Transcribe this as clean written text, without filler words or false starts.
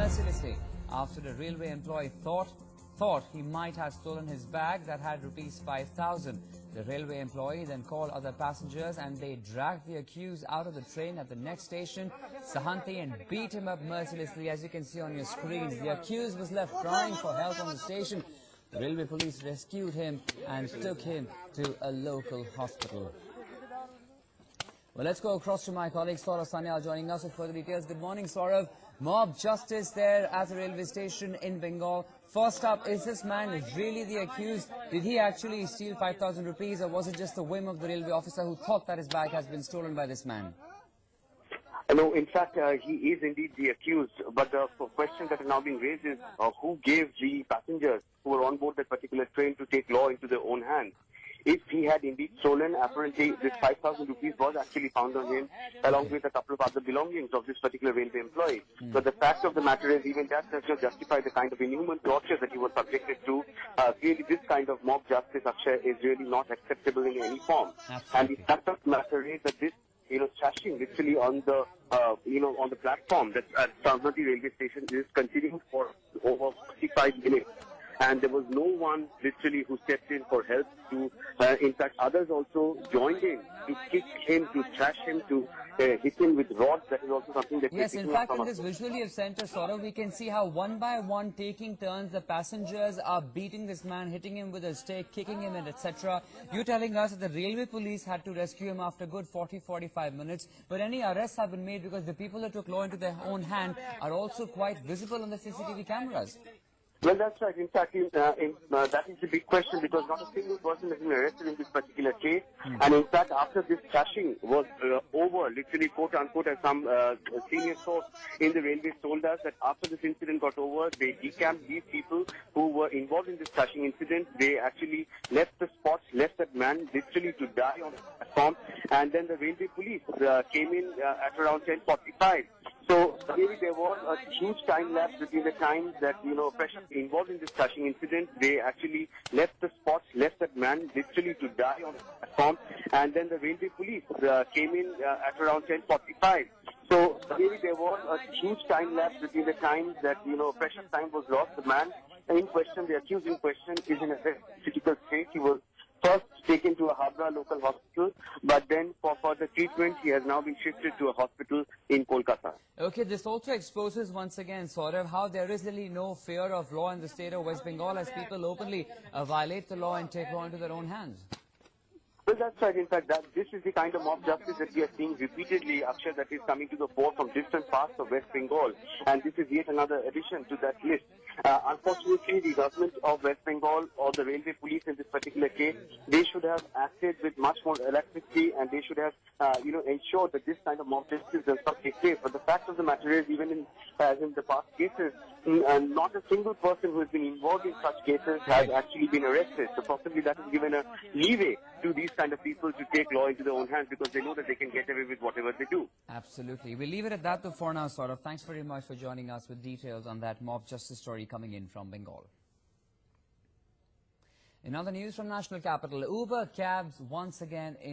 mercilessly after the railway employee thought he might have stolen his bag that had rupees 5,000. The railway employee then called other passengers and they dragged the accused out of the train at the next station, Sahanti, and beat him up mercilessly, as you can see on your screens. The accused was left crying for help on the station. The railway police rescued him and took him to a local hospital. Well, let's go across to my colleague Saurav Sanyal joining us with further details. Good morning, Saurav. Mob justice there at the railway station in Bengal. First up, is this man really the accused? Did he actually steal 5,000 rupees, or was it just the whim of the railway officer who thought that his bag has been stolen by this man? No, in fact, he is indeed the accused. But the question that is now being raised is who gave the passengers who were on board that particular train to take law into their own hands? If he had indeed stolen, apparently this 5,000 rupees was actually found on him, along with a couple of other belongings of this particular railway employee. But the fact of the matter is, even that does not justify the kind of inhuman torture that he was subjected to. Clearly, this kind of mob justice, Akshay, is really not acceptable in any form. Absolutely. And the fact of the matter is that this, trashing literally on the, on the platform that at Sahanti railway station is continuing for over 45 minutes. And there was no one literally who stepped in for help to, in fact, others also joined in to kick him, to trash him, to hit him with rods. That is also something that... Yes, in fact, in this visually of center, Saurav, we can see how one by one, taking turns, the passengers are beating this man, hitting him with a stake, kicking him, and etc. You're telling us that the railway police had to rescue him after a good 40-45 minutes. But any arrests have been made because the people who took law into their own hand are also quite visible on the CCTV cameras. Well, that's right. In fact, that is the big question, because not a single person has been arrested in this particular case. And in fact, after this trashing was over, literally, quote-unquote, as some senior source in the railways told us, that after this incident got over, they decamped these people who were involved in this trashing incident. They actually left the spot, left that man literally to die on the platform. And then the railway police came in at around 10:45. So maybe there was a huge time lapse between the times that, persons involved in this trashing incident, they actually left the spot, left that man literally to die on the platform. And then the railway police came in at around 10:45. So maybe there was a huge time lapse between the times that, precious time was lost. The man in question, the accused in question, is in a very critical state. He was first taken to a Habra local hospital, but then for further treatment, he has now been shifted to a hospital in Kolkata. Okay, this also exposes once again, Saurav, how there is really no fear of law in the state of West Bengal as people openly violate the law and take law into their own hands. Well, that's right. In fact, this is the kind of mob justice that we are seeing repeatedly, Akshay, that is coming to the fore from different parts of West Bengal. And this is yet another addition to that list. Unfortunately, the government of West Bengal or the railway police in this particular case, they should have acted with much more alacrity, and they should have, ensured that this kind of mob justice does not take place. But the fact of the matter is, even in the past cases, not a single person who has been involved in such cases has actually been arrested. So possibly that has given a leeway to these kind of people to take law into their own hands, because they know that they can get away with whatever they do. Absolutely. We'll leave it at that for now, Saurav. Thanks very much for joining us with details on that mob justice story coming in from Bengal. In other news from National Capital, Uber cabs once again